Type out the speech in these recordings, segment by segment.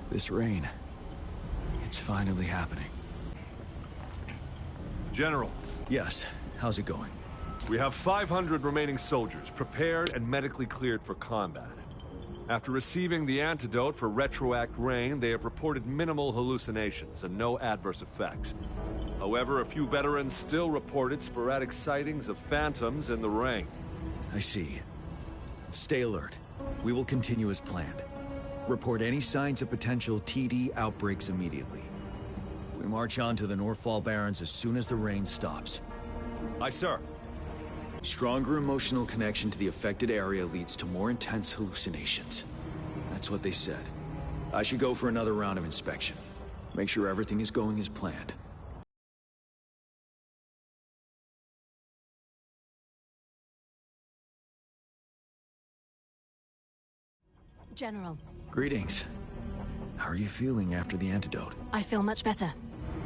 This rain, it's finally happening. General. Yes, how's it going? We have 500 remaining soldiers, prepared and medically cleared for combat. After receiving the antidote for retroact rain, they have reported minimal hallucinations and no adverse effects. However, a few veterans still reported sporadic sightings of phantoms in the rain. I see. Stay alert. We will continue as planned. Report any signs of potential TD outbreaks immediately. We march on to the Northfall Barrens as soon as the rain stops. Aye, sir. Stronger emotional connection to the affected area leads to more intense hallucinations. That's what they said. I should go for another round of inspection. Make sure everything is going as planned. General. Greetings. How are you feeling after the antidote? I feel much better,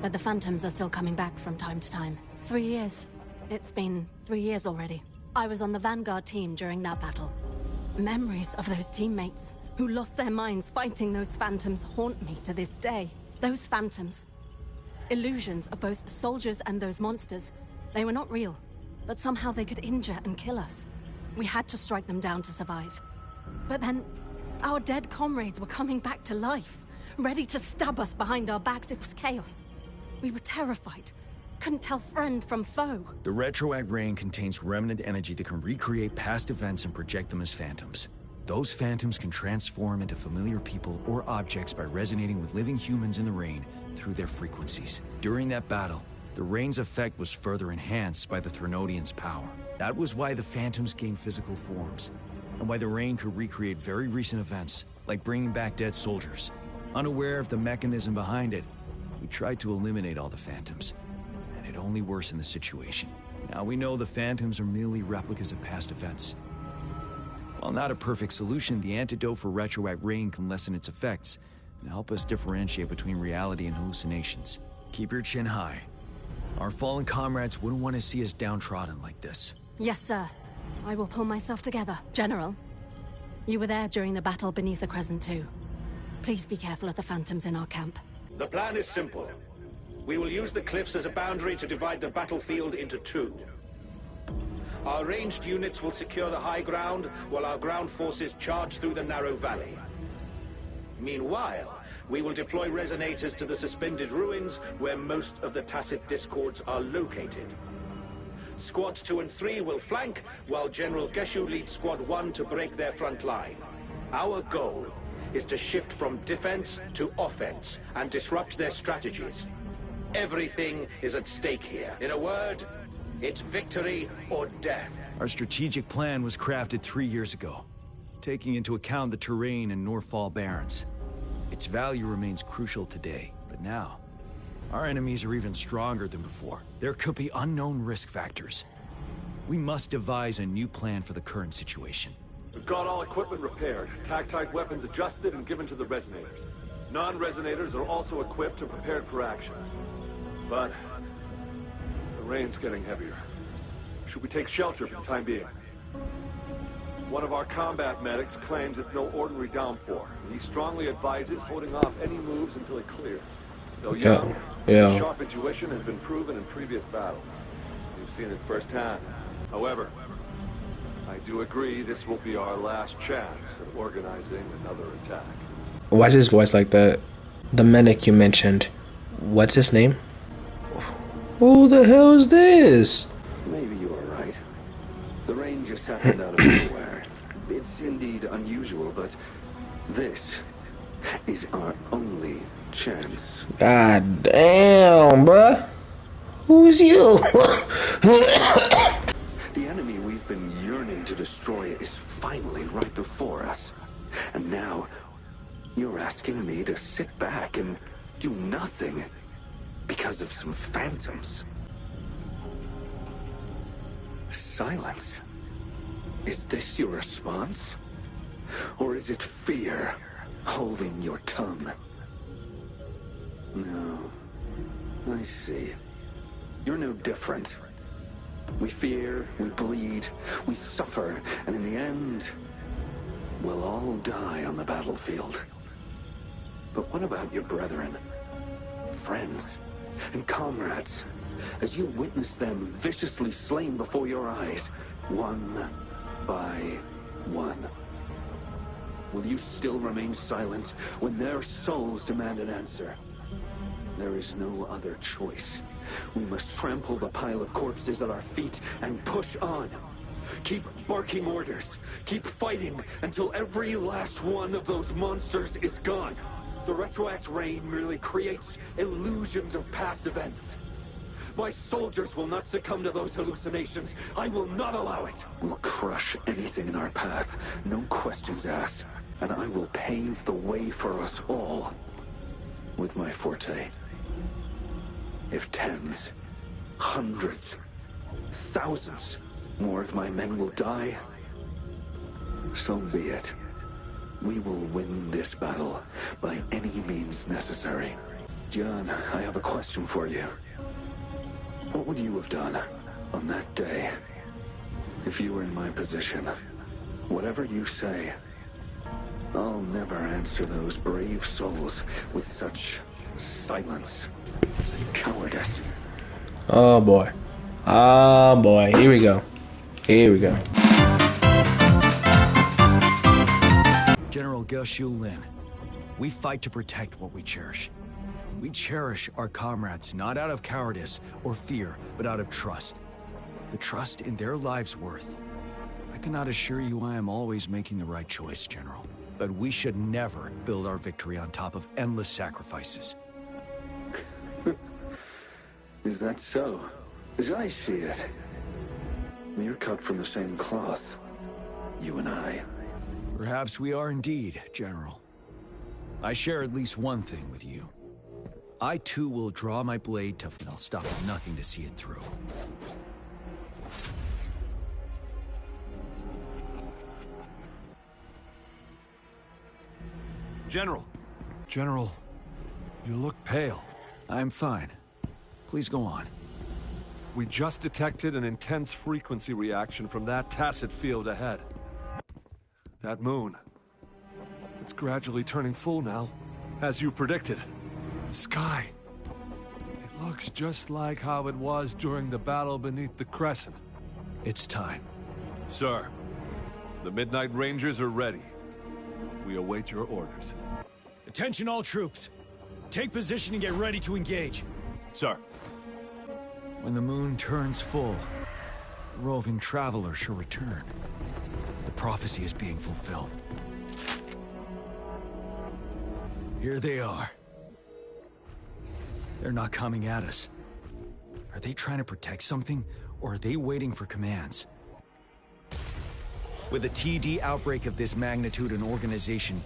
but the phantoms are still coming back from time to time. 3 years. It's been 3 years already. I was on the Vanguard team during that battle. Memories of those teammates who lost their minds fighting those phantoms haunt me to this day. Those phantoms. Illusions of both soldiers and those monsters. They were not real, but somehow they could injure and kill us. We had to strike them down to survive. But then, our dead comrades were coming back to life, ready to stab us behind our backs. It was chaos. We were terrified. Couldn't tell friend from foe. The retroact rain contains remnant energy that can recreate past events and project them as phantoms. Those phantoms can transform into familiar people or objects by resonating with living humans in the rain through their frequencies. During that battle, the rain's effect was further enhanced by the Threnodians' power. That was why the phantoms gained physical forms, and why the rain could recreate very recent events, like bringing back dead soldiers. Unaware of the mechanism behind it, we tried to eliminate all the phantoms, and it only worsened the situation. Now we know the phantoms are merely replicas of past events. While not a perfect solution, the antidote for retroact rain can lessen its effects and help us differentiate between reality and hallucinations. Keep your chin high. Our fallen comrades wouldn't want to see us downtrodden like this. Yes, sir. I will pull myself together. General, you were there during the battle beneath the Crescent too. Please be careful of the phantoms in our camp. The plan is simple. We will use the cliffs as a boundary to divide the battlefield into two. Our ranged units will secure the high ground, while our ground forces charge through the narrow valley. Meanwhile, we will deploy resonators to the suspended ruins, where most of the Tacit Discords are located. Squads 2 and 3 will flank, while General Geshu leads Squad 1 to break their front line. Our goal is to shift from defense to offense and disrupt their strategies. Everything is at stake here. In a word, it's victory or death. Our strategic plan was crafted 3 years ago, taking into account the terrain in Northfall Barrens. Its value remains crucial today, but now, our enemies are even stronger than before. There could be unknown risk factors. We must devise a new plan for the current situation. We've got all equipment repaired, tactite weapons adjusted and given to the resonators. Non-resonators are also equipped and prepared for action. But the rain's getting heavier. Should we take shelter for the time being? One of our combat medics claims it's no ordinary downpour. He strongly advises holding off any moves until it clears. Though young, his sharp intuition has been proven in previous battles. We've seen it firsthand. However, I do agree this will be our last chance at organizing another attack. Why is his voice like that? The medic you mentioned. What's his name? Who the hell is this? Maybe you are right. The rain just happened out of nowhere. It's indeed unusual, but this is our only chance. God damn, bruh. Who's you? The enemy we've been yearning to destroy is finally right before us. And now, you're asking me to sit back and do nothing because of some phantoms. Silence. Is this your response? Or is it fear holding your tongue? No. I see. You're no different. We fear, we bleed, we suffer, and in the end, we'll all die on the battlefield. But what about your brethren, friends, and comrades? As you witness them viciously slain before your eyes, one by one. Will you still remain silent when their souls demand an answer? There is no other choice. We must trample the pile of corpses at our feet and push on. Keep barking orders. Keep fighting until every last one of those monsters is gone. The retroact rain merely creates illusions of past events. My soldiers will not succumb to those hallucinations. I will not allow it. We'll crush anything in our path, no questions asked. And I will pave the way for us all with my forte. If tens, hundreds, thousands more of my men will die, so be it. We will win this battle by any means necessary. John, I have a question for you. What would you have done on that day if you were in my position? Whatever you say, I'll never answer those brave souls with such silence and cowardice. Oh boy. Oh boy. Here we go. Here we go. General Ge Lin, we fight to protect what we cherish. We cherish our comrades not out of cowardice or fear, but out of trust. The trust in their lives' worth. I cannot assure you I am always making the right choice, General. But we should never build our victory on top of endless sacrifices. Is that so? As I see it, we're cut from the same cloth, you and I. Perhaps we are indeed, General. I share at least one thing with you. I too will draw my blade to... and I'll stop at nothing to see it through. General! General, you look pale. I'm fine. Please go on. We just detected an intense frequency reaction from that tacit field ahead. That moon. It's gradually turning full now, as you predicted. The sky. It looks just like how it was during the battle beneath the Crescent. It's time. Sir, the Midnight Rangers are ready. We await your orders. Attention all troops. Take position and get ready to engage. Sir. When the moon turns full, the roving traveler shall return. The prophecy is being fulfilled. Here they are. They're not coming at us. Are they trying to protect something, or are they waiting for commands? With a TD outbreak of this magnitude and organization,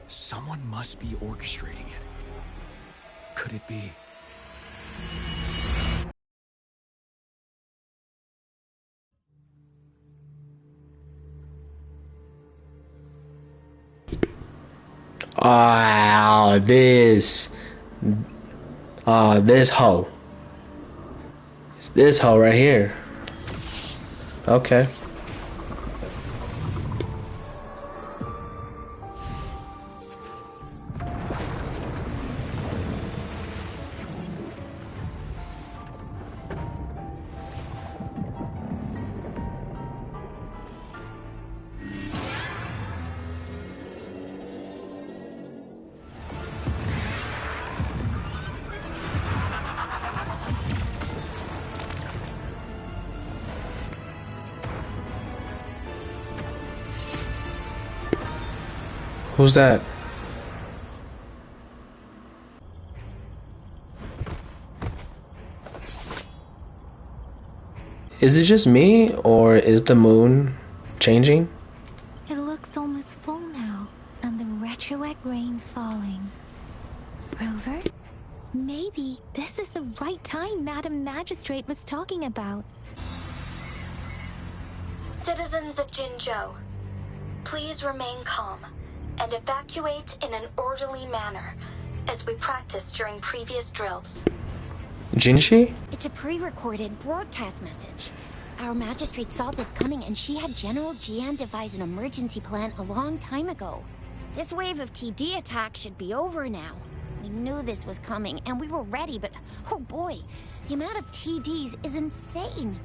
someone must be orchestrating it. Could it be? Wow, this hoe. It's this hoe right here. Okay. Who's that? Is it just me, or is the moon changing? It looks almost full now, and the retroact rain falling. Rover? Maybe this is the right time Madam Magistrate was talking about. Citizens of Jinzhou, please remain calm and evacuate in an orderly manner, as we practiced during previous drills. Jinshi? It's a pre-recorded broadcast message. Our magistrate saw this coming and she had General Jian devise an emergency plan a long time ago. This wave of TD attacks should be over now. We knew this was coming, and we were ready, but oh boy, the amount of TDs is insane.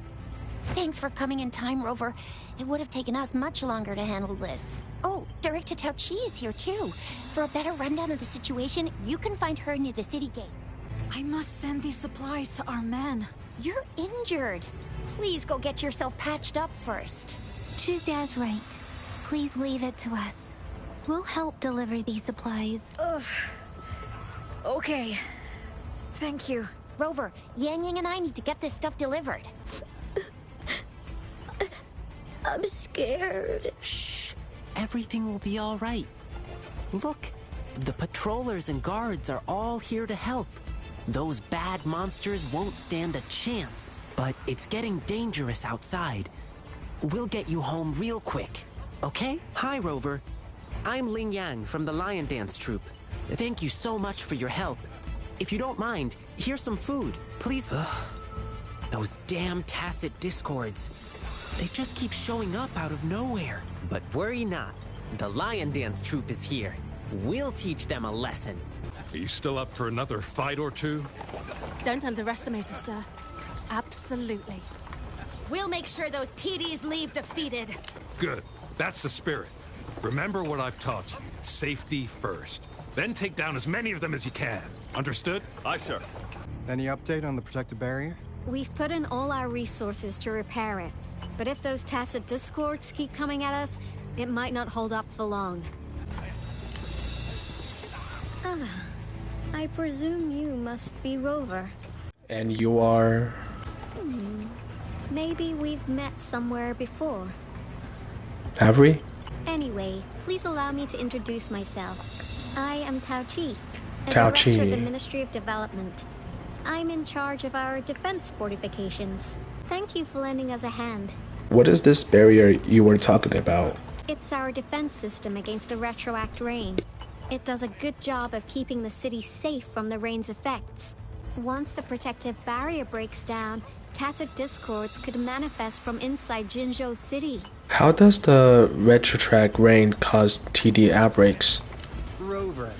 Thanks for coming in time, Rover. It would have taken us much longer to handle this. Oh, Director Tao Chi is here too. For a better rundown of the situation, you can find her near the city gate. I must send these supplies to our men. You're injured. Please go get yourself patched up first. Zhuxia's right. Please leave it to us. We'll help deliver these supplies. Ugh. Okay. Thank you. Rover, Yang Yang and I need to get this stuff delivered. I'm scared. Shh. Everything will be all right. Look, the patrollers and guards are all here to help. Those bad monsters won't stand a chance. But it's getting dangerous outside. We'll get you home real quick, okay? Hi, Rover. I'm Ling Yang from the Lion Dance Troupe. Thank you so much for your help. If you don't mind, here's some food. Please. Ugh. Those damn tacit discords. They just keep showing up out of nowhere. But worry not. The Lion Dance Troupe is here. We'll teach them a lesson. Are you still up for another fight or two? Don't underestimate us, sir. Absolutely. We'll make sure those TDs leave defeated. Good. That's the spirit. Remember what I've taught you. Safety first. Then take down as many of them as you can. Understood? Aye, sir. Any update on the protective barrier? We've put in all our resources to repair it. But if those tacit discords keep coming at us, it might not hold up for long. I presume you must be Rover. And you are... Maybe we've met somewhere before. Have we? Anyway, please allow me to introduce myself. I am Tao Chi, Tao Director Chi. of the Ministry of Development. I'm in charge of our defense fortifications. Thank you for lending us a hand. What is this barrier you were talking about? It's our defense system against the retroact rain. It does a good job of keeping the city safe from the rain's effects. Once the protective barrier breaks down, tacit discords could manifest from inside Jinzhou City. How does the retrotrack rain cause TD outbreaks? Rover,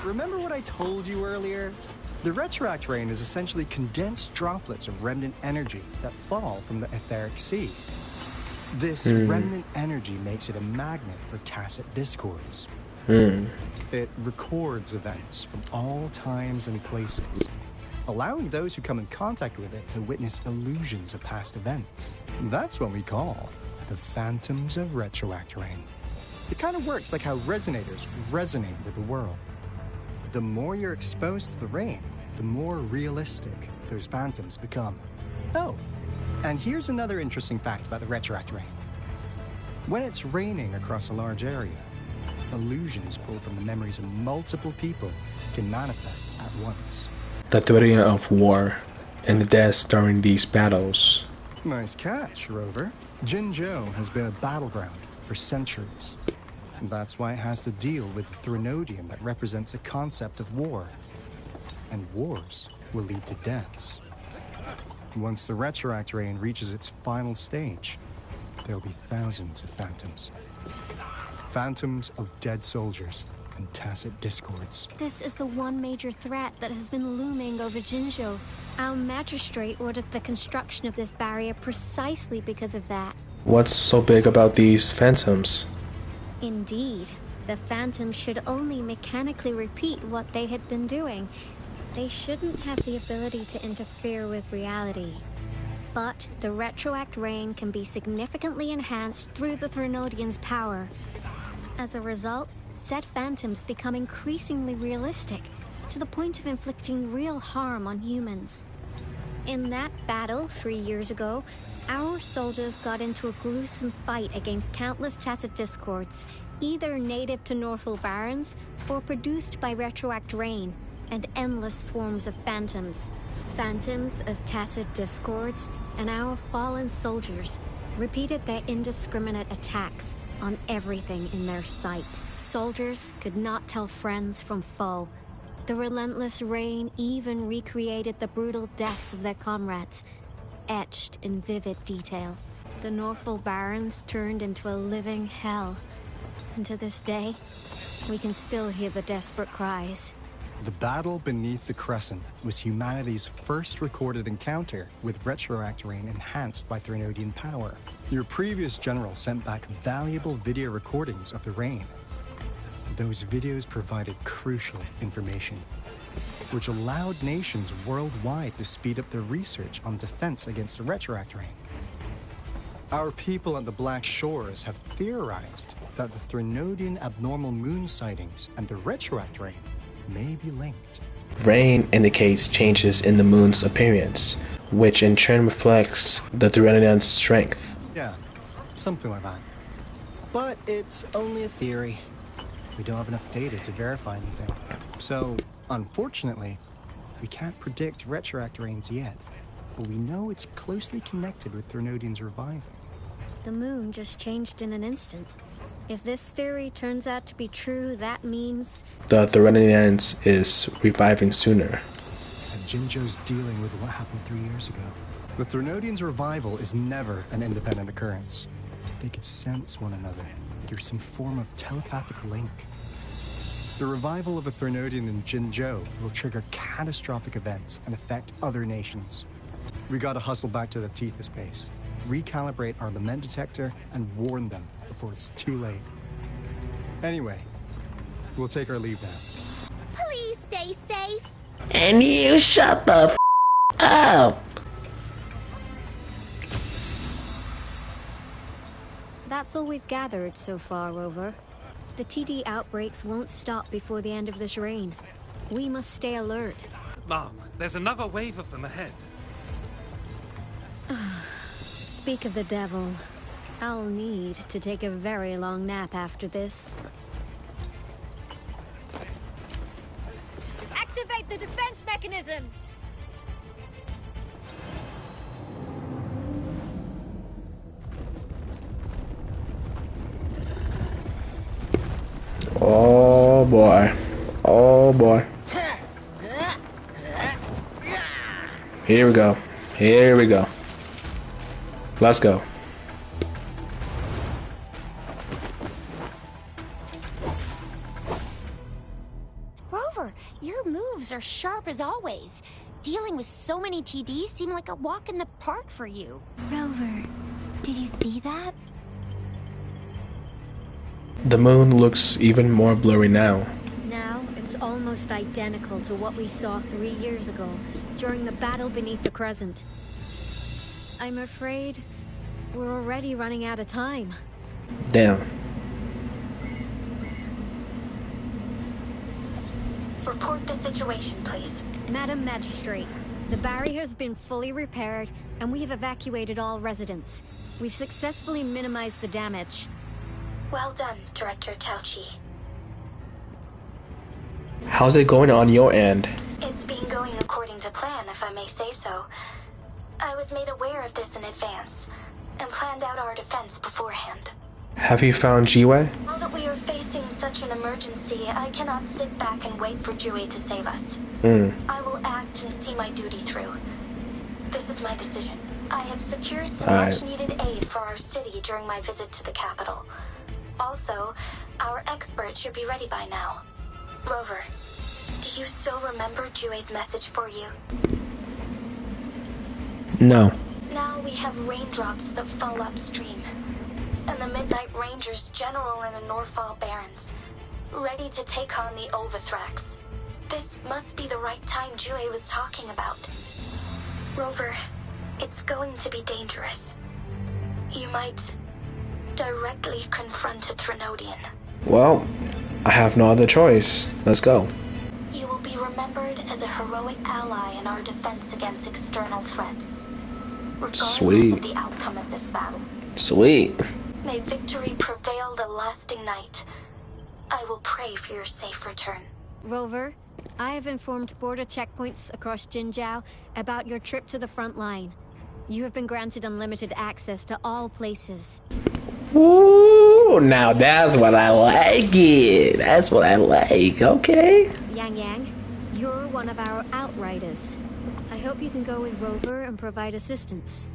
remember what I told you earlier? The retroact rain is essentially condensed droplets of remnant energy that fall from the etheric sea. This remnant energy makes it a magnet for tacit discords. It records events from all times and places, allowing those who come in contact with it to witness illusions of past events. That's what we call the phantoms of retroact rain. It kind of works like how resonators resonate with the world. The more you're exposed to the rain, the more realistic those phantoms become. Oh, and here's another interesting fact about the retroact rain. When it's raining across a large area, illusions pulled from the memories of multiple people can manifest at once. The theory of war and the deaths during these battles. Nice catch, Rover. Jinzhou has been a battleground for centuries. That's why it has to deal with the Threnodium that represents the concept of war. And wars will lead to deaths. Once the retroact rain reaches its final stage, there'll be thousands of phantoms. Phantoms of dead soldiers and tacit discords. This is the one major threat that has been looming over Jinzhou. Our magistrate ordered the construction of this barrier precisely because of that. What's so big about these phantoms? Indeed, the phantoms should only mechanically repeat what they had been doing. They shouldn't have the ability to interfere with reality. But the retroact rain can be significantly enhanced through the Threnodian's power. As a result, said phantoms become increasingly realistic, to the point of inflicting real harm on humans. In that battle 3 years ago, our soldiers got into a gruesome fight against countless tacit discords, either native to Northwell Barrens or produced by retroact rain, and endless swarms of phantoms. Phantoms of tacit discords and our fallen soldiers repeated their indiscriminate attacks on everything in their sight. Soldiers could not tell friends from foe. The relentless rain even recreated the brutal deaths of their comrades, etched in vivid detail. The Northwell Barrens turned into a living hell. And to this day, we can still hear the desperate cries. The battle beneath the Crescent was humanity's first recorded encounter with retroact rain enhanced by Threnodian power. Your previous general sent back valuable video recordings of the rain. Those videos provided crucial information, which allowed nations worldwide to speed up their research on defense against the retroact rain. Our people at the Black Shores have theorized that the Threnodian abnormal moon sightings and the retroact rain may be linked. Rain indicates changes in the moon's appearance, which in turn reflects the Threnodian's strength. Yeah, something like that. But it's only a theory. We don't have enough data to verify anything. So, unfortunately, we can't predict retroact rains yet. But we know it's closely connected with Threnodian's reviving. The moon just changed in an instant. If this theory turns out to be true, that means The Threnodians is reviving sooner. And Jinzhou's dealing with what happened 3 years ago. The Threnodians' revival is never an independent occurrence. They could sense one another through some form of telepathic link. The revival of a Threnodian in Jinzhou will trigger catastrophic events and affect other nations. We gotta hustle back to the Tethys base, recalibrate our lament detector, and warn them before it's too late. Anyway, we'll take our leave now. Please stay safe. And you shut the up! that's all we've gathered so far, Rover. The TD outbreaks won't stop before the end of this reign. We must stay alert. Mom, there's another wave of them ahead. Speak of the devil. I'll need to take a very long nap after this. Activate the defense mechanisms! Oh boy. Oh boy. Here we go. Here we go. Let's go. Rover, your moves are sharp as always. Dealing with so many TDs seemed like a walk in the park for you. Rover, did you see that? The moon looks even more blurry now. Now, it's almost identical to what we saw 3 years ago, during the battle beneath the Crescent. I'm afraid we're already running out of time. Damn. Report the situation, please. Madam Magistrate, the barrier has been fully repaired, and we have evacuated all residents. We've successfully minimized the damage. Well done, Director Tauchi. How's it going on your end? It's been going according to plan, if I may say so. I was made aware of this in advance, and planned out our defense beforehand. Have you found Jiwei? Now that we are facing such an emergency, I cannot sit back and wait for Jiwei to save us. I will act and see my duty through. This is my decision. I have secured some much-needed aid for our city during my visit to the capital. Also, our experts should be ready by now. Rover, do you still remember Jiwei's message for you? No. Now we have raindrops that fall upstream, and the Midnight Rangers General in the Norfall Barrens, ready to take on the Overthrax. This must be the right time Jiwei was talking about. Rover, it's going to be dangerous. You might directly confront a Threnodian. Well, I have no other choice. Let's go. You will be remembered as a heroic ally in our defense against external threats. Regardless of the outcome of this battle. Sweet. May victory prevail the lasting night. I will pray for your safe return. Rover, I have informed border checkpoints across Jinzhou about your trip to the front line. You have been granted unlimited access to all places. Ooh, now that's what I like it. That's what I like, okay. Yang Yang, you're one of our outriders. I hope you can go with Rover and provide assistance.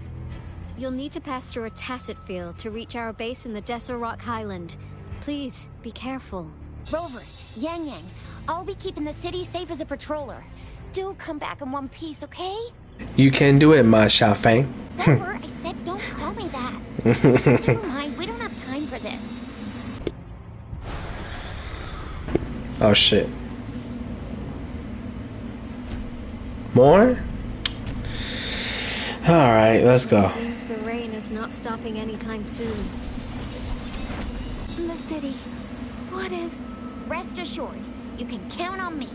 You'll need to pass through a tacit field to reach our base in the Desert Rock Highland. Please, be careful. Rover, Yang Yang, I'll be keeping the city safe as a patroller. Do come back in one piece, okay? You can do it, Ma Xiaofeng. Rover, I said don't call me that. Never mind, we don't have time for this. Oh shit. More? Alright, let's go. Seems the rain is not stopping anytime soon. The city. What if... Rest assured, you can count on me.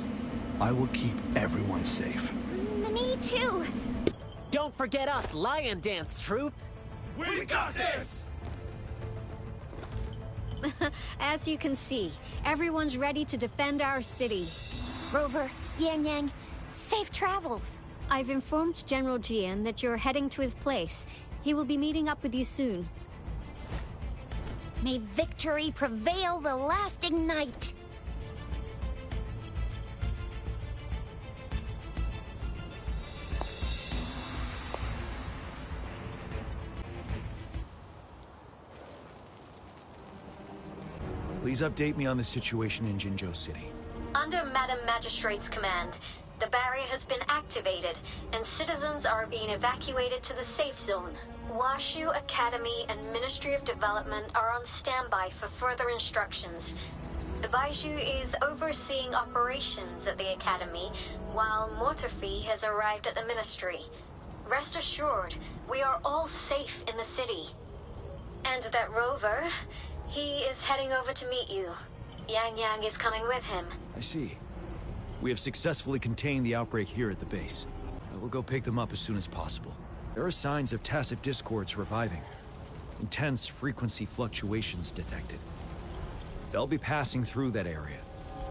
I will keep everyone safe. Me too. Don't forget us, Lion Dance Troop. We got this! As you can see, everyone's ready to defend our city. Rover, Yang Yang, safe travels. I've informed General Jian that you're heading to his place. He will be meeting up with you soon. May victory prevail the lasting night. Please update me on the situation in Jinzhou City. Under Madam Magistrate's command, the barrier has been activated, and citizens are being evacuated to the safe zone. Washu Academy and Ministry of Development are on standby for further instructions. Baiju is overseeing operations at the Academy, while Mortarfi has arrived at the Ministry. Rest assured, we are all safe in the city. And that Rover, he is heading over to meet you. Yang Yang is coming with him. I see. We have successfully contained the outbreak here at the base. I will go pick them up as soon as possible. There are signs of tacit discords reviving. Intense frequency fluctuations detected. They'll be passing through that area.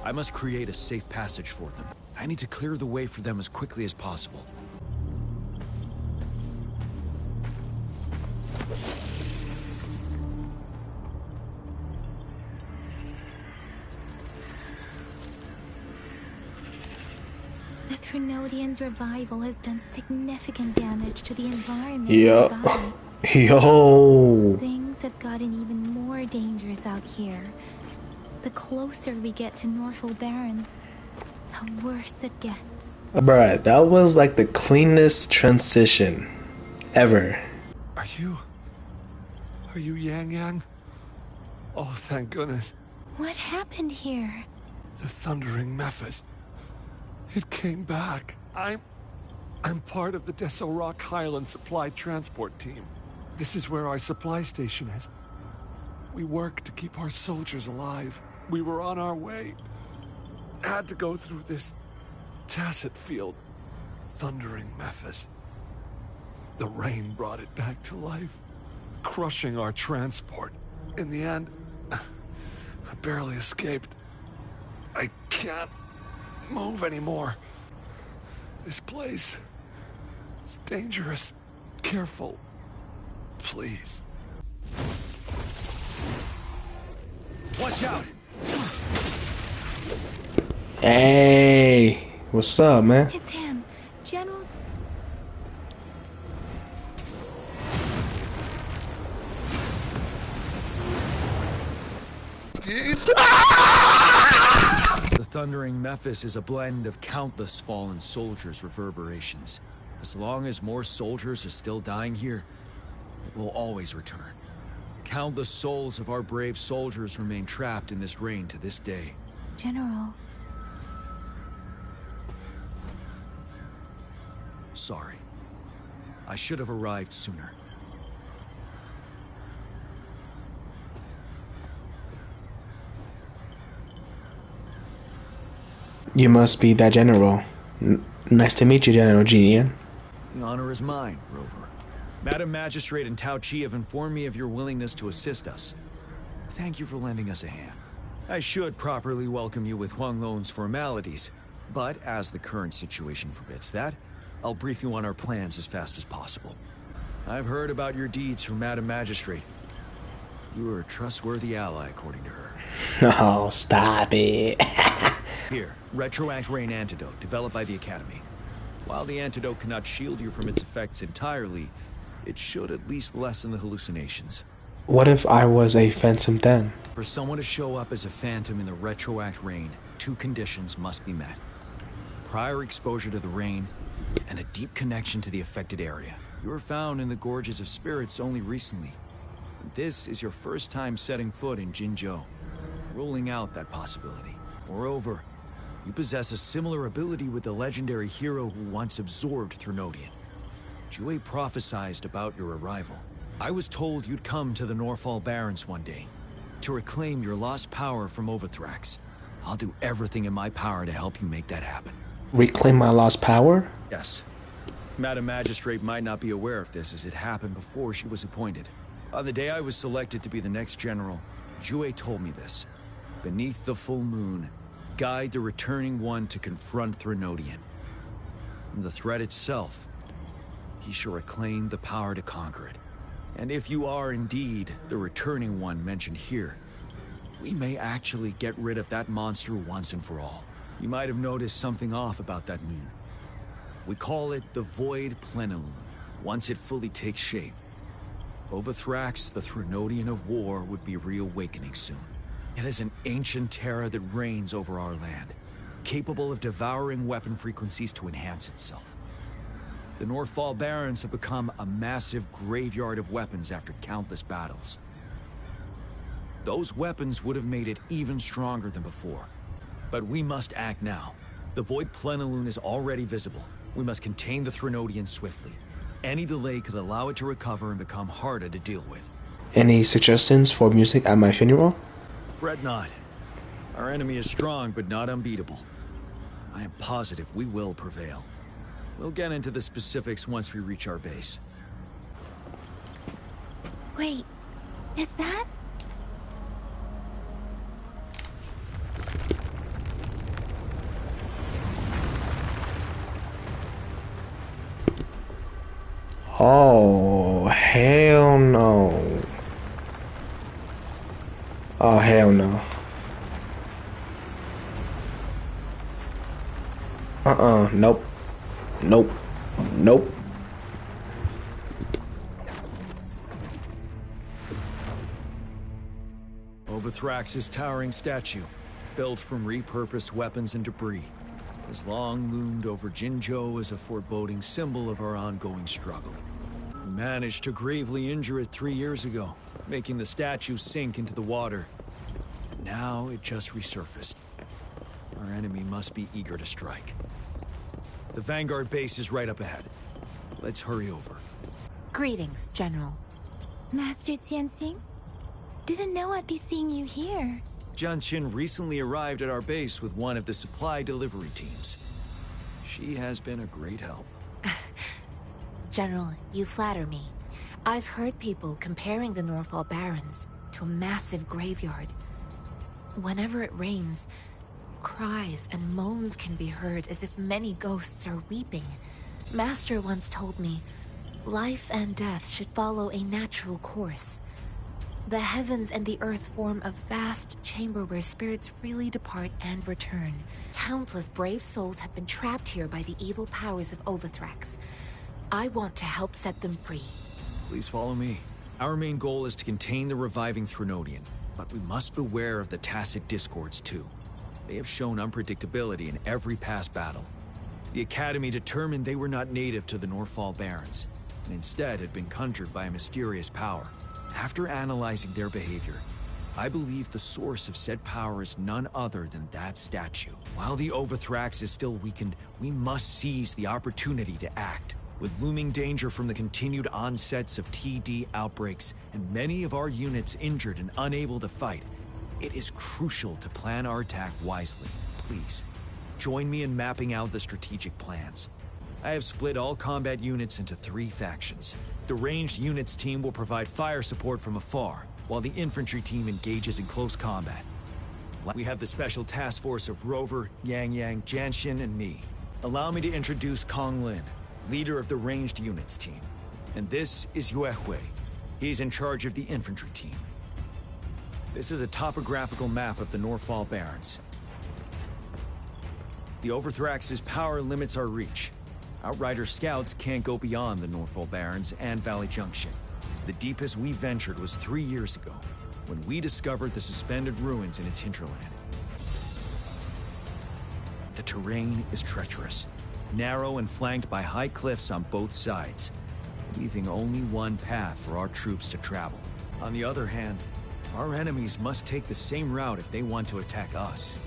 I must create a safe passage for them. I need to clear the way for them as quickly as possible. The Trinodian's revival has done significant damage to the environment. Yo. Yo. Things have gotten even more dangerous out here. The closer we get to Norfolk Barrens, the worse it gets. Bruh, that was like the cleanest transition ever. Are you Yang Yang? Oh, thank goodness. What happened here? The Thundering Mephis. It came back. I'm part of the Deso Rock Highland Supply Transport Team. This is where our supply station is. We work to keep our soldiers alive. We were on our way. Had to go through this tacit field. Thundering Mephis. The rain brought it back to life, crushing our transport. In the end, I barely escaped. I can't move anymore. This place is dangerous. Careful. Please. Watch out! Hey, what's up, man? It's him, General. The Thundering Mephis is a blend of countless fallen soldiers' reverberations. As long as more soldiers are still dying here, it will always return. Countless souls of our brave soldiers remain trapped in this rain to this day. General. Sorry. I should have arrived sooner. You must be that general. Nice to meet you, General Jian. The honor is mine, Rover. Madam Magistrate and Tao Chi have informed me of your willingness to assist us. Thank you for lending us a hand. I should properly welcome you with Huang Lon's formalities, but as the current situation forbids that, I'll brief you on our plans as fast as possible. I've heard about your deeds from Madam Magistrate. You are a trustworthy ally, according to her. Oh, stop it. Here, Retroact Rain Antidote, developed by the Academy. While the antidote cannot shield you from its effects entirely, it should at least lessen the hallucinations. What if I was a phantom then? For someone to show up as a phantom in the retroact rain, 2 conditions must be met. Prior exposure to the rain, and a deep connection to the affected area. You were found in the Gorges of Spirits only recently. This is your first time setting foot in Jinzhou, ruling out that possibility. Moreover, you possess a similar ability with the legendary hero who once absorbed Threnodian. Jue prophesized about your arrival. I was told you'd come to the Norfall Barrens one day, to reclaim your lost power from Overthrax. I'll do everything in my power to help you make that happen. Reclaim my lost power? Yes. Madam Magistrate might not be aware of this, as it happened before she was appointed. On the day I was selected to be the next general, Jue told me this. Beneath the full moon, guide the returning one to confront Threnodian. From the threat itself, he shall reclaim the power to conquer it. And if you are indeed the returning one mentioned here, we may actually get rid of that monster once and for all. You might have noticed something off about that moon. We call it the Void Plenilune. Once it fully takes shape, Overthrax, the Threnodian of War, would be reawakening soon. It is an ancient terror that reigns over our land, capable of devouring weapon frequencies to enhance itself. The Norfall Barrens have become a massive graveyard of weapons after countless battles. Those weapons would have made it even stronger than before. But we must act now. The Void Plenilune is already visible. We must contain the Threnodian swiftly. Any delay could allow it to recover and become harder to deal with. Any suggestions for music at my funeral? Fret not. Our enemy is strong, but not unbeatable. I am positive we will prevail. We'll get into the specifics once we reach our base. Wait, is that? Oh, hell no. Oh, hell no. Nope. Nope. Nope. Overthrax's towering statue, built from repurposed weapons and debris, has long loomed over Jinzhou as a foreboding symbol of our ongoing struggle. We managed to gravely injure it 3 years ago, making the statue sink into the water. Now it just resurfaced. Our enemy must be eager to strike. The Vanguard base is right up ahead. Let's hurry over. Greetings, General. Master Tianxing? Didn't know I'd be seeing you here. Jianqin recently arrived at our base with one of the supply delivery teams. She has been a great help. General, you flatter me. I've heard people comparing the Norfall Barrens to a massive graveyard. Whenever it rains, cries and moans can be heard as if many ghosts are weeping. Master once told me, life and death should follow a natural course. The heavens and the earth form a vast chamber where spirits freely depart and return. Countless brave souls have been trapped here by the evil powers of Overthrax. I want to help set them free. Please follow me. Our main goal is to contain the reviving Threnodian, but we must beware of the tacit discords too. They have shown unpredictability in every past battle. The Academy determined they were not native to the Norfall Barrens, and instead had been conjured by a mysterious power. After analyzing their behavior, I believe the source of said power is none other than that statue. While the Overthrax is still weakened, we must seize the opportunity to act. With looming danger from the continued onsets of TD outbreaks and many of our units injured and unable to fight, it is crucial to plan our attack wisely. Please, join me in mapping out the strategic plans. I have split all combat units into 3 factions. The ranged units team will provide fire support from afar, while the infantry team engages in close combat. We have the special task force of Rover, Yang, Jianxin, and me. Allow me to introduce Kong Lin, leader of the ranged units team. And this is Yue Hui. He's in charge of the infantry team. This is a topographical map of the Norfall Barrens. The Overthrax's power limits our reach. Outrider scouts can't go beyond the Norfall Barrens and Valley Junction. The deepest we ventured was 3 years ago, when we discovered the suspended ruins in its hinterland. The terrain is treacherous, narrow and flanked by high cliffs on both sides, leaving only one path for our troops to travel. On the other hand, our enemies must take the same route if they want to attack us.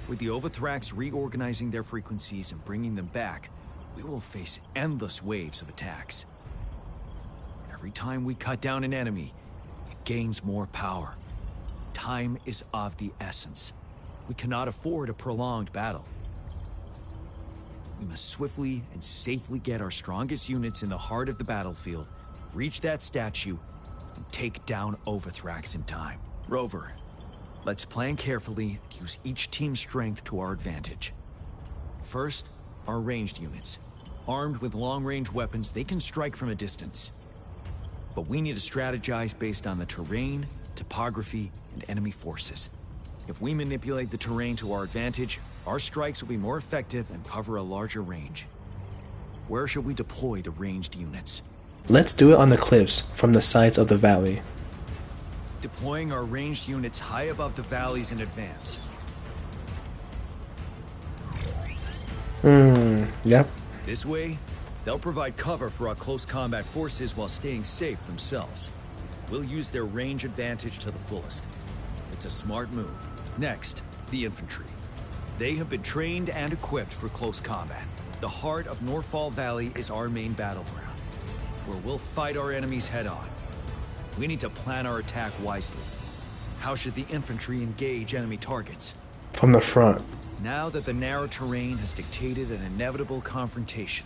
With the Overthrax reorganizing their frequencies and bringing them back, we will face endless waves of attacks. Every time we cut down an enemy, it gains more power. Time is of the essence. We cannot afford a prolonged battle. We must swiftly and safely get our strongest units in the heart of the battlefield, reach that statue, and take down Overthrax in time. Rover, let's plan carefully and use each team's strength to our advantage. First, our ranged units. Armed with long-range weapons, they can strike from a distance. But we need to strategize based on the terrain, topography, and enemy forces. If we manipulate the terrain to our advantage, our strikes will be more effective and cover a larger range. Where should we deploy the ranged units? Let's do it on the cliffs from the sides of the valley. Deploying our ranged units high above the valleys in advance. Yep. This way, they'll provide cover for our close combat forces while staying safe themselves. We'll use their range advantage to the fullest. It's a smart move. Next, the infantry. They have been trained and equipped for close combat. The heart of Northfall Valley is our main battleground, where we'll fight our enemies head-on. We need to plan our attack wisely. How should the infantry engage enemy targets? From the front. Now that the narrow terrain has dictated an inevitable confrontation,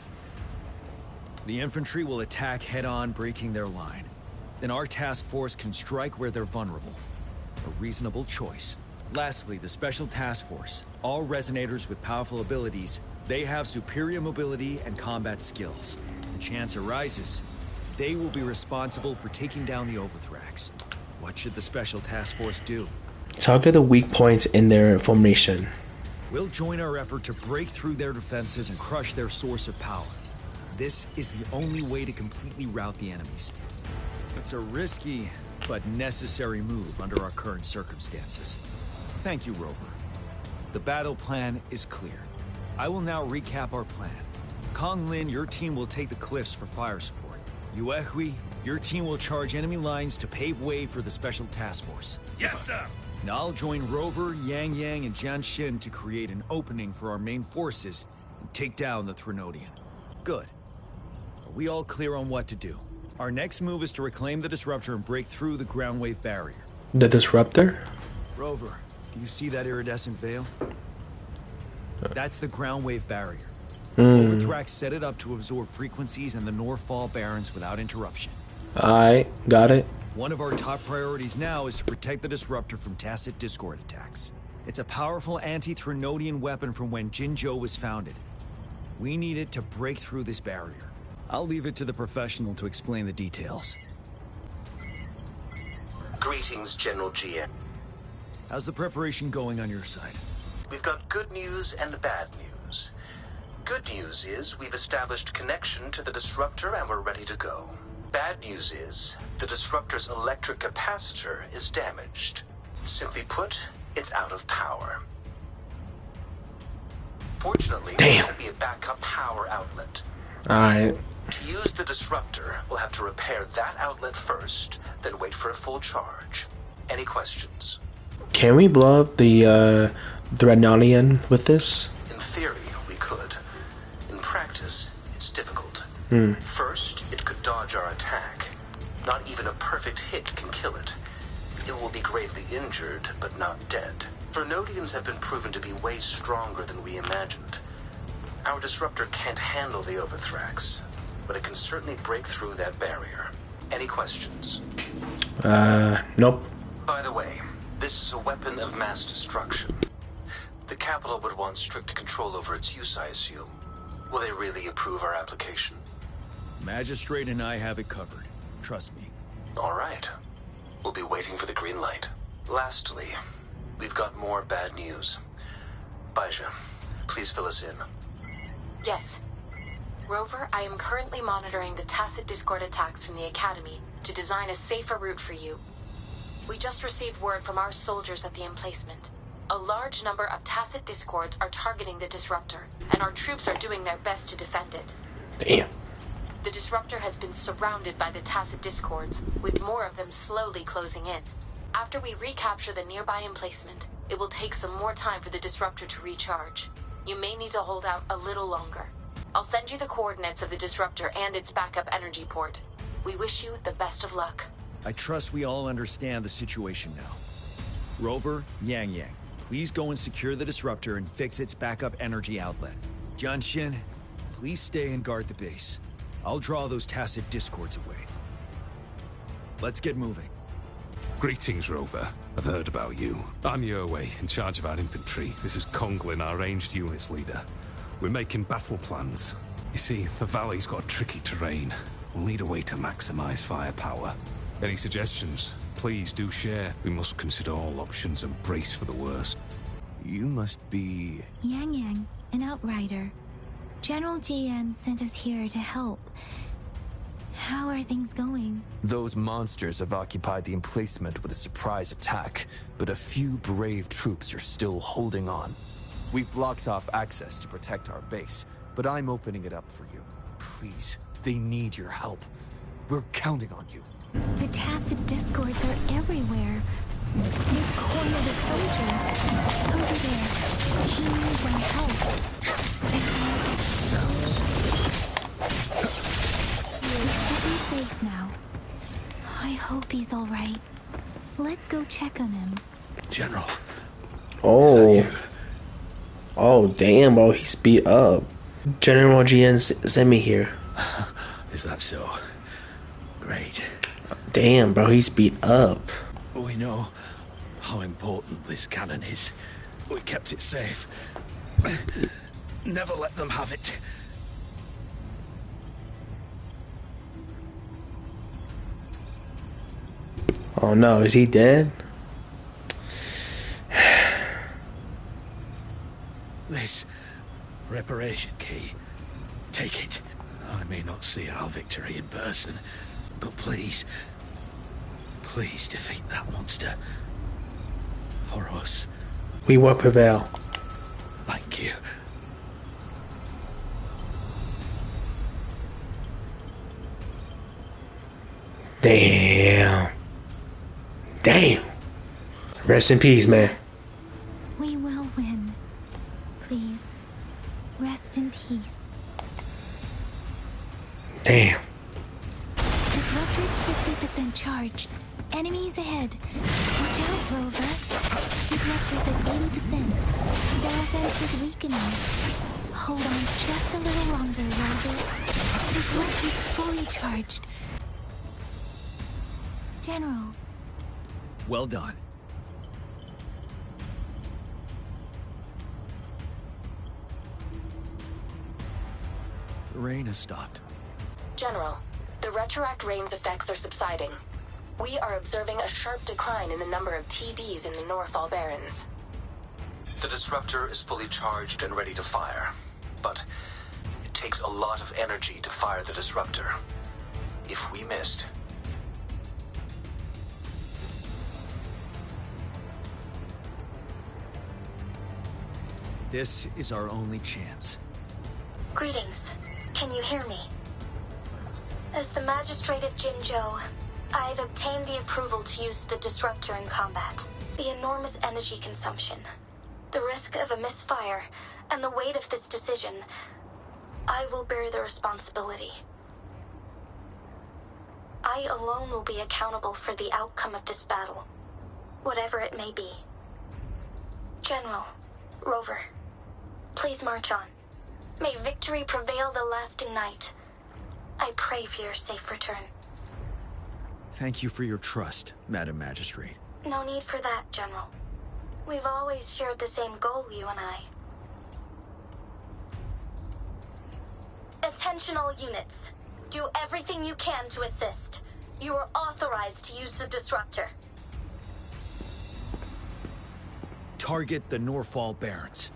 the infantry will attack head-on, breaking their line. Then our task force can strike where they're vulnerable. A reasonable choice. Lastly, the Special Task Force. All resonators with powerful abilities, they have superior mobility and combat skills. The chance arises, they will be responsible for taking down the Overthrax. What should the Special Task Force do? Target the weak points in their formation. We'll join our effort to break through their defenses and crush their source of power. This is the only way to completely rout the enemies. It's a risky, but necessary move under our current circumstances. Thank you, Rover. The battle plan is clear. I will now recap our plan. Kong Lin, your team will take the cliffs for fire support. Yuehui, your team will charge enemy lines to pave way for the Special Task Force. Yes, sir! And I'll join Rover, Yang Yang, and Jian Xin to create an opening for our main forces and take down the Threnodian. Good. Are we all clear on what to do? Our next move is to reclaim the Disruptor and break through the ground wave barrier. The Disruptor? Rover, do you see that iridescent veil? That's the ground wave barrier. Overthrax set it up to absorb frequencies in the Northfall Barrens without interruption. Alright, got it. One of our top priorities now is to protect the Disruptor from tacit Discord attacks. It's a powerful anti-Threnodian weapon from when Jinzhou was founded. We need it to break through this barrier. I'll leave it to the professional to explain the details. Greetings, General GM. How's the preparation going on your side? We've got good news and bad news. Good news is we've established connection to the Disruptor and we're ready to go. Bad news is the Disruptor's electric capacitor is damaged. Simply put, it's out of power. Fortunately, there should be a backup power outlet. Alright. To use the Disruptor, we'll have to repair that outlet first, then wait for a full charge. Any questions? Can we blow up the Threnodian with this? In theory, we could. In practice, it's difficult. First, it could dodge our attack. Not even a perfect hit can kill it. It will be gravely injured, but not dead. Threnodians have been proven to be way stronger than we imagined. Our Disruptor can't handle the Overthrax, but it can certainly break through that barrier. Any questions? Nope. By the way, this is a weapon of mass destruction. The capital would want strict control over its use, I assume. Will they really approve our application? Magistrate and I have it covered. Trust me. All right. We'll be waiting for the green light. Lastly, we've got more bad news. Baizha, please fill us in. Yes. Rover, I am currently monitoring the tacit discord attacks from the Academy to design a safer route for you. We just received word from our soldiers at the emplacement. A large number of tacit discords are targeting the disruptor, and our troops are doing their best to defend it. Damn. The disruptor has been surrounded by the tacit discords, with more of them slowly closing in. After we recapture the nearby emplacement, it will take some more time for the disruptor to recharge. You may need to hold out a little longer. I'll send you the coordinates of the disruptor and its backup energy port. We wish you the best of luck. I trust we all understand the situation now. Rover, Yang, please go and secure the disruptor and fix its backup energy outlet. Jianshin, please stay and guard the base. I'll draw those tacit discords away. Let's get moving. Greetings, Rover. I've heard about you. I'm Yurwei, in charge of our infantry. This is Conglin, our ranged units leader. We're making battle plans. You see, the valley's got tricky terrain. We'll need a way to maximize firepower. Any suggestions? Please do share. We must consider all options and brace for the worst. You must be... Yang, an outrider. General Jian sent us here to help. How are things going? Those monsters have occupied the emplacement with a surprise attack, but a few brave troops are still holding on. We've blocked off access to protect our base, but I'm opening it up for you. Please, they need your help. We're counting on you. The tacit discords are everywhere. They've cornered a soldier. Over there. He needs our help. We should be safe now. I hope he's alright. Let's go check on him. General. Oh. Oh, damn, bro. He's beat up. General GN sent me here. Is that so? Great. Damn, bro. He's beat up. We know how important this cannon is. We kept it safe. Never let them have it. Oh no, is he dead? This reparation key. Take it. I may not see our victory in person, but please defeat that monster. For us. We will prevail. Thank you. Damn. Damn. Rest in peace, man. We will win. Please, rest in peace. Damn. Disruptor's 50% charged. Enemies ahead. Watch out, Rover. Disruptor's at 80%. Their offense is weakening. Hold on just a little longer, Rover. Disruptor's fully charged. General. Well done. The rain has stopped. General, the retroact rain's effects are subsiding. We are observing a sharp decline in the number of TDs in the Northall Barrens. The disruptor is fully charged and ready to fire, but it takes a lot of energy to fire the disruptor. If we missed... This is our only chance. Greetings. Can you hear me? As the Magistrate of Jinzhou, I've obtained the approval to use the disruptor in combat. The enormous energy consumption, the risk of a misfire, and the weight of this decision, I will bear the responsibility. I alone will be accountable for the outcome of this battle, whatever it may be. General, Rover, please march on. May victory prevail the lasting night. I pray for your safe return. Thank you for your trust, Madam Magistrate. No need for that, General. We've always shared the same goal, you and I. Attention all units. Do everything you can to assist. You are authorized to use the disruptor. Target the Northall Barrens.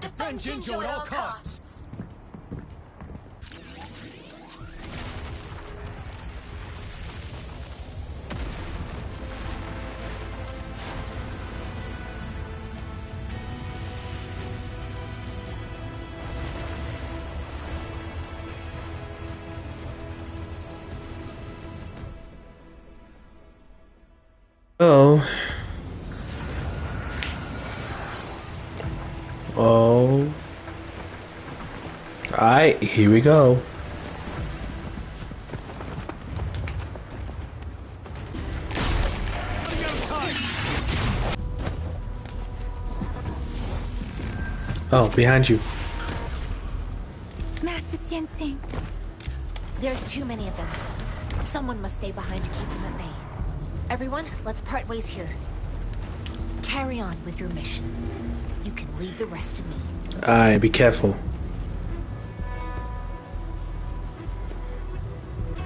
Defend Jinzhou at all costs. Oh. Alright, here we go. Oh, behind you. Master Jinsing. There's too many of them. Someone must stay behind to keep them at bay. Everyone, let's part ways here. Carry on with your mission. You can leave the rest to me. Alright, be careful.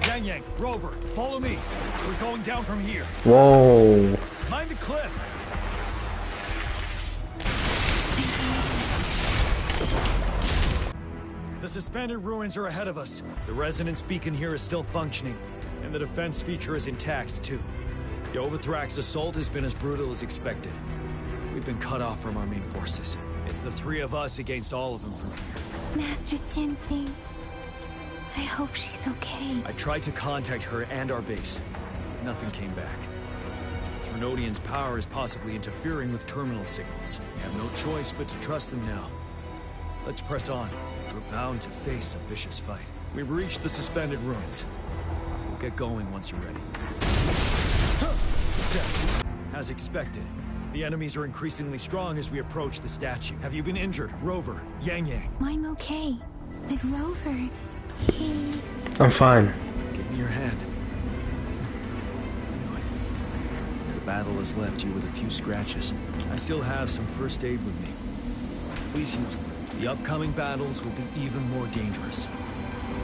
Yang Yang, Rover, follow me. We're going down from here. Whoa. Mind the cliff. The suspended ruins are ahead of us. The resonance beacon here is still functioning, and the defense feature is intact, too. The Overthrax assault has been as brutal as expected. We've been cut off from our main forces. It's the three of us against all of them from here. Master Jinsing, I hope she's okay. I tried to contact her and our base. Nothing came back. Threnodian's power is possibly interfering with terminal signals. We have no choice but to trust them now. Let's press on. We're bound to face a vicious fight. We've reached the suspended ruins. We'll get going once you're ready. As expected, the enemies are increasingly strong as we approach the statue. Have you been injured, Rover? Yang Yang? I'm okay. But Rover, he... I'm fine. Give me your hand. Good. The battle has left you with a few scratches. I still have some first aid with me. Please use them. The upcoming battles will be even more dangerous.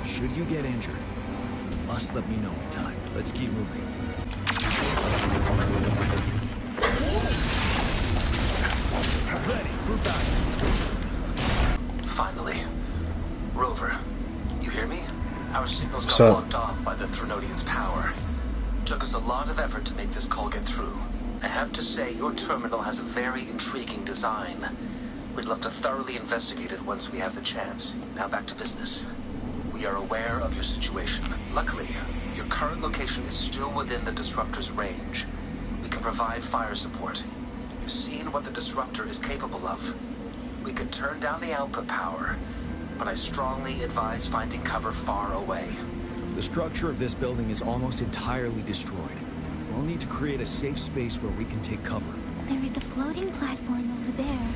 Should you get injured, you must let me know in time. Let's keep moving. Ready for battle. Finally. Rover, you hear me? Our signals got blocked off by the Threnodian's power. Took us a lot of effort to make this call get through. I have to say, your terminal has a very intriguing design. We'd love to thoroughly investigate it once we have the chance. Now back to business. We are aware of your situation. Luckily, your current location is still within the Disruptor's range. We can provide fire support. You've seen what the Disruptor is capable of. We could turn down the output power, but I strongly advise finding cover far away. The structure of this building is almost entirely destroyed. We'll need to create a safe space where we can take cover. There is a floating platform over there.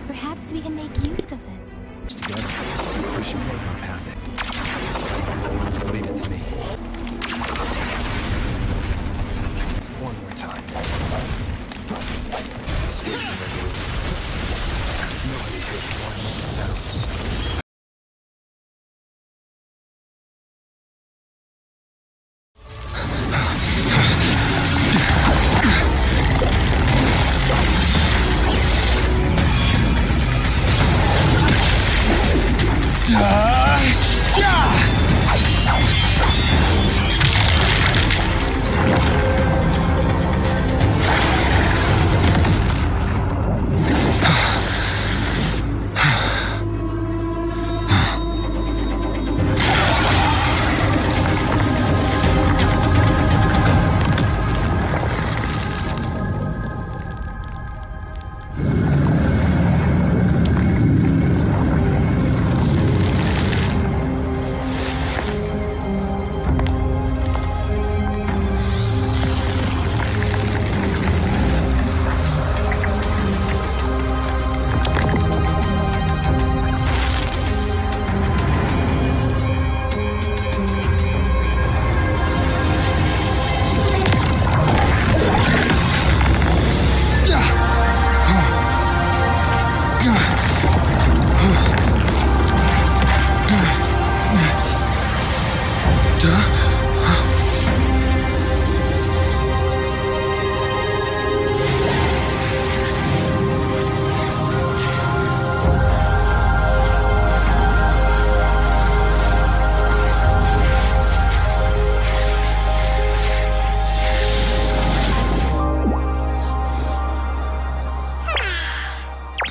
Perhaps we can make use of it. Together, we should make our path in. Leave it to me. One more time. Switch the resolution. Nobody takes one more settle.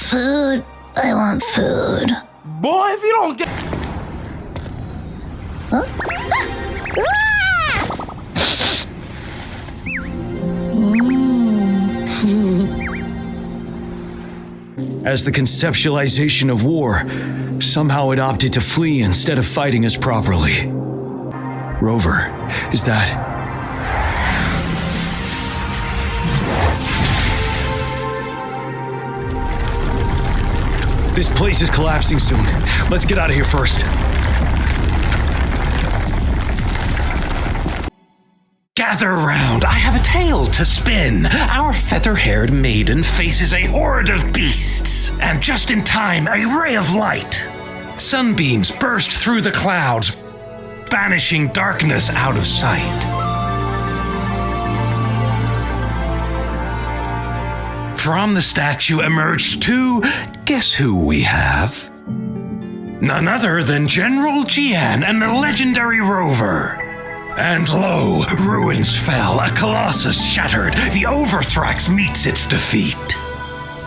Food. I want food. Boy, if you don't get... Huh? As the conceptualization of war, somehow it opted to flee instead of fighting us properly. Rover, is that... This place is collapsing soon. Let's get out of here first. Gather round, I have a tale to spin. Our feather-haired maiden faces a horde of beasts, and just in time, a ray of light. Sunbeams burst through the clouds, banishing darkness out of sight. From the statue emerged two, guess who we have? None other than General Jian and the legendary Rover. And lo, ruins fell, a colossus shattered, the Overthrax meets its defeat.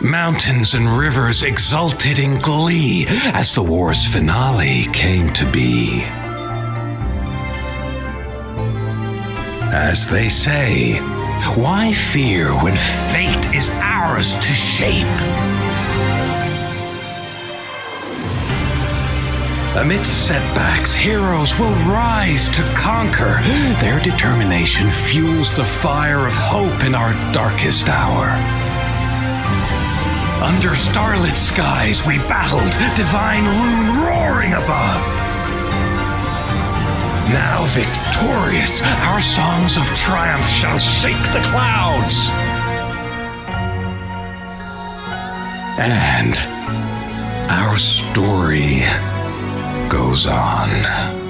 Mountains and rivers exulted in glee as the war's finale came to be. As they say, why fear when fate is ours to shape? Amidst setbacks, heroes will rise to conquer. Their determination fuels the fire of hope in our darkest hour. Under starlit skies we battled, divine rune roaring above. Now victorious, our songs of triumph shall shake the clouds. And our story goes on.